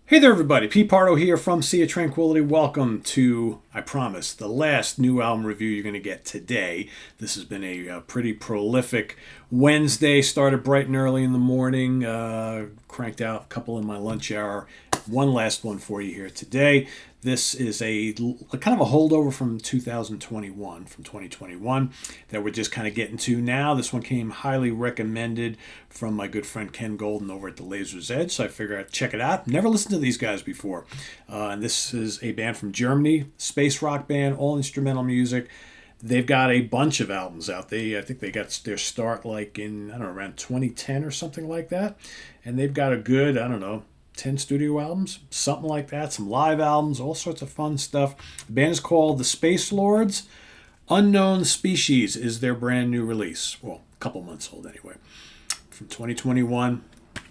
Hey there, everybody. Pete Pardo here from Sea of Tranquility. Welcome to, I promise, the last new album review you're going to get today. This has been a pretty prolific Wednesday. Started bright and early in the morning. Cranked out a couple in my lunch hour. One last one for you here today. This is a kind of a holdover from 2021 that we're just kind of getting to now. This one came highly recommended from my good friend Ken Golden over at the Laser's Edge, so I figured I'd check it out. Never listened to these guys before. And this is a band from Germany, space rock band, all instrumental music. They've got a bunch of albums out. I think they got their start like in, I don't know, around 2010 or something like that. And they've got a good, 10 studio albums, something like that, some live albums, all sorts of fun stuff. The band is called the Spacelords Unknown Species is their brand new release. Well, a couple months old anyway. From 2021.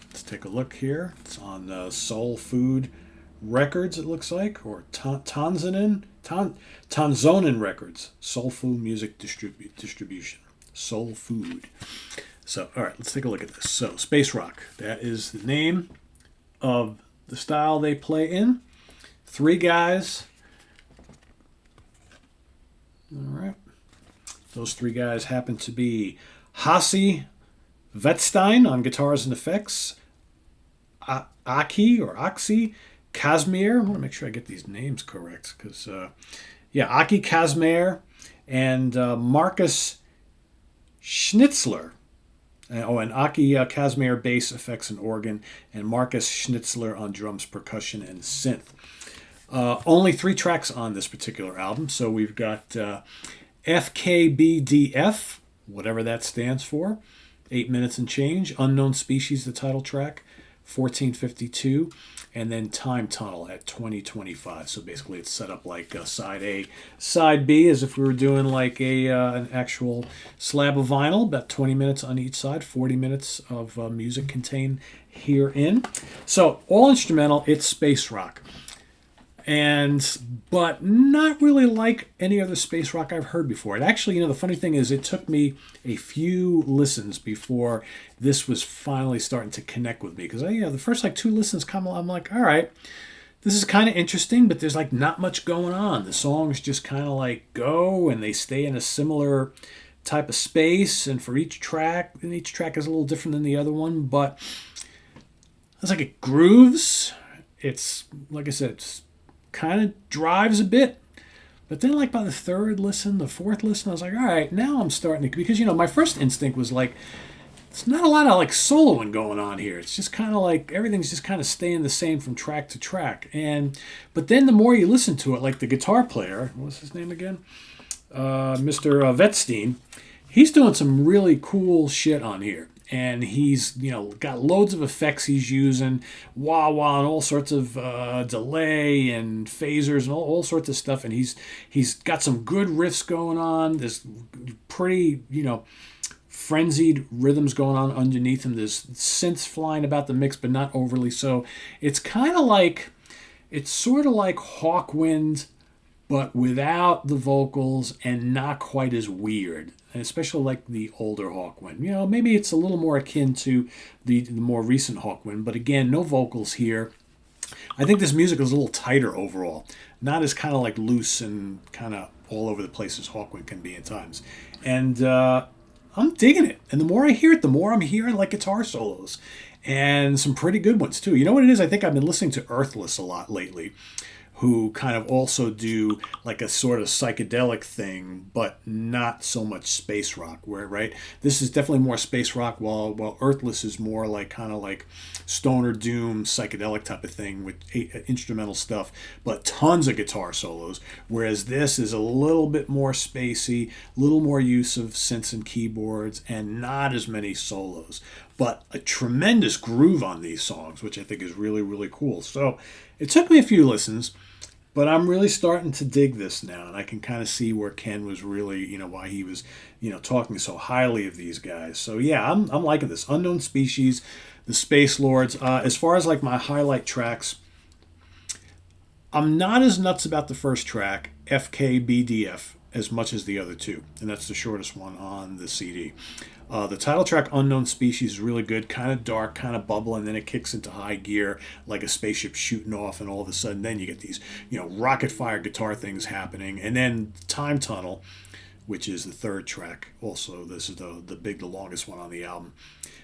Let's take a look here. It's on Soul Food Records, it looks like, or Tanzonin Records. Soul Food Music Distribution. Soul Food. So, all right, let's take a look at this. So, space rock. That is the name of the style they play in. Three guys. All right. Those three guys happen to be Hasi Vetstein on guitars and effects, Aki Kazmir. I want to make sure I get these names correct because, Aki Kazmir and Marcus Schnitzler. And Aki Kazmir bass, effects, and organ, and Marcus Schnitzler on drums, percussion, and synth. Only 3 tracks on this particular album. So we've got FKBDF, whatever that stands for, 8 minutes and change. Unknown Species, the title track, 14:52. And then Time Tunnel at 20:25. So basically it's set up like side A, side B, as if we were doing like an actual slab of vinyl, about 20 minutes on each side, 40 minutes of music contained herein. So all instrumental, it's space rock. But not really like any other space rock I've heard before. It actually, the funny thing is it took me a few listens before this was finally starting to connect with me. Because the first 2 listens I'm like, all right, this is kind of interesting, but there's not much going on. The songs just kind of go and they stay in a similar type of space. And for each track is a little different than the other one, but it's like it grooves. It's, like I said, it's kind of drives a bit, but then by the third listen, the fourth listen, I was like, all right, now I'm starting to, because my first instinct was it's not a lot of soloing going on here. It's just kind of everything's just kind of staying the same from track to track. But then the more you listen to it, the guitar player, what's his name again, Mr. Vetstein, he's doing some really cool shit on here. And he's, got loads of effects he's using, wah-wah, and all sorts of delay and phasers and all sorts of stuff. And he's got some good riffs going on. There's pretty, frenzied rhythms going on underneath him. There's synths flying about the mix, but not overly so. It's kind of it's sort of like Hawkwind, but without the vocals and not quite as weird. And especially the older Hawkwind. Maybe it's a little more akin to the more recent Hawkwind, but again, no vocals here. I think this music is a little tighter overall. Not as kind of loose and kind of all over the place as Hawkwind can be at times. And I'm digging it. And the more I hear it, the more I'm hearing guitar solos. And some pretty good ones too. You know what it is? I think I've been listening to Earthless a lot lately, who kind of also do a sort of psychedelic thing, but not so much space rock, right? This is definitely more space rock, while Earthless is more kind of stoner doom, psychedelic type of thing with instrumental stuff, but tons of guitar solos, whereas this is a little bit more spacey, a little more use of synths and keyboards, and not as many solos, but a tremendous groove on these songs, which I think is really, really cool. So it took me a few listens, but I'm really starting to dig this now, and I can kind of see where Ken was really, why he was, talking so highly of these guys. So yeah, I'm liking this. Unknown Species, the Spacelords. As far as my highlight tracks, I'm not as nuts about the first track, FKBDF, as much as the other two, and that's the shortest one on the CD. The title track, Unknown Species, is really good, kind of dark, kind of bubble, and then it kicks into high gear like a spaceship shooting off, and all of a sudden then you get these, rocket fire guitar things happening. And then Time Tunnel, which is the third track, also this is the longest one on the album.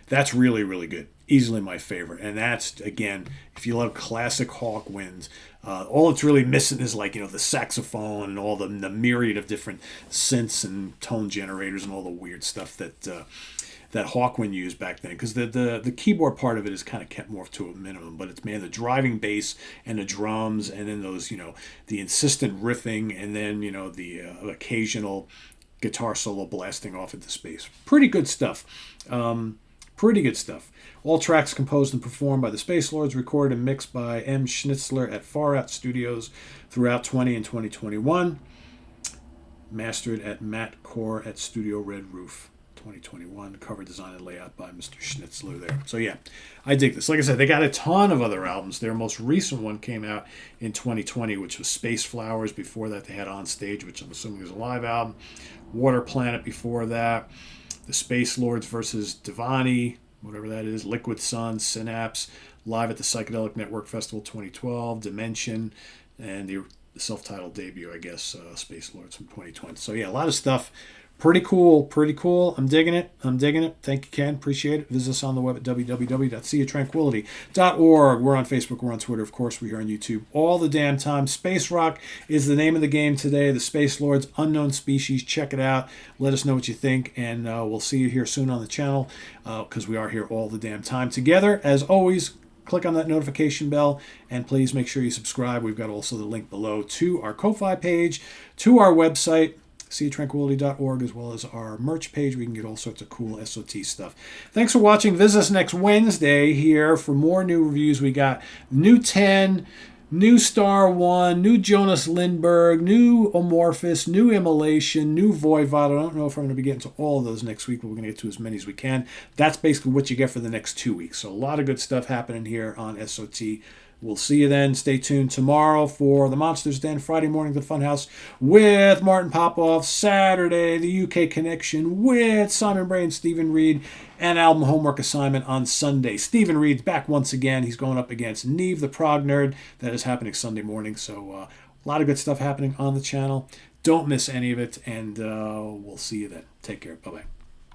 That's really, really good. Easily my favorite. And that's, again, if you love classic Hawkwind, all it's really missing is the saxophone and all the myriad of different synths and tone generators and all the weird stuff that Hawkwind used back then. Because the keyboard part of it is kind of kept more to a minimum. But it's, the driving bass and the drums, and then those, the insistent riffing, and then, the occasional guitar solo blasting off into space. Pretty good stuff. Pretty good stuff. All tracks composed and performed by the Spacelords, recorded and mixed by M. Schnitzler at Far Out Studios throughout 20 and 2021. Mastered at Matt Core at Studio Red Roof 2021. Cover design and layout by Mr. Schnitzler there. So yeah, I dig this. Like I said, they got a ton of other albums. Their most recent one came out in 2020, which was Space Flowers. Before that, they had On Stage, which I'm assuming is a live album. Water Planet before that. The Spacelords versus Divani, whatever that is, Liquid Sun, Synapse, live at the Psychedelic Network Festival 2012, Dimension, and the self-titled debut, I guess, Spacelords from 2020. So yeah, a lot of stuff. Pretty cool, pretty cool. I'm digging it. Thank you, Ken. Appreciate it. Visit us on the web at www.seaoftranquility.org. We're on Facebook. We're on Twitter. Of course, we're here on YouTube all the damn time. Space Rock is the name of the game today. The Spacelords Unknown Species. Check it out. Let us know what you think, and we'll see you here soon on the channel because we are here all the damn time together. As always, click on that notification bell, and please make sure you subscribe. We've got also the link below to our Ko-Fi page, to our website, seatranquility.org, as well as our merch page. We can get all sorts of cool SOT stuff. Thanks for watching. Visit us next Wednesday here for more new reviews. We got new 10, new Star 1, new Jonas Lindberg, new Amorphous, new Immolation, new Voivod. I don't know if I'm going to be getting to all of those next week, but we're going to get to as many as we can. That's basically what you get for the next 2 weeks. So a lot of good stuff happening here on SOT. We'll see you then. Stay tuned tomorrow for the Monsters Den. Friday morning, the Funhouse with Martin Popoff. Saturday, the UK Connection with Simon Bray and Stephen Reed. And album homework assignment on Sunday. Stephen Reed's back once again. He's going up against Neve the Prog Nerd. That is happening Sunday morning. So a lot of good stuff happening on the channel. Don't miss any of it. And we'll see you then. Take care. Bye-bye.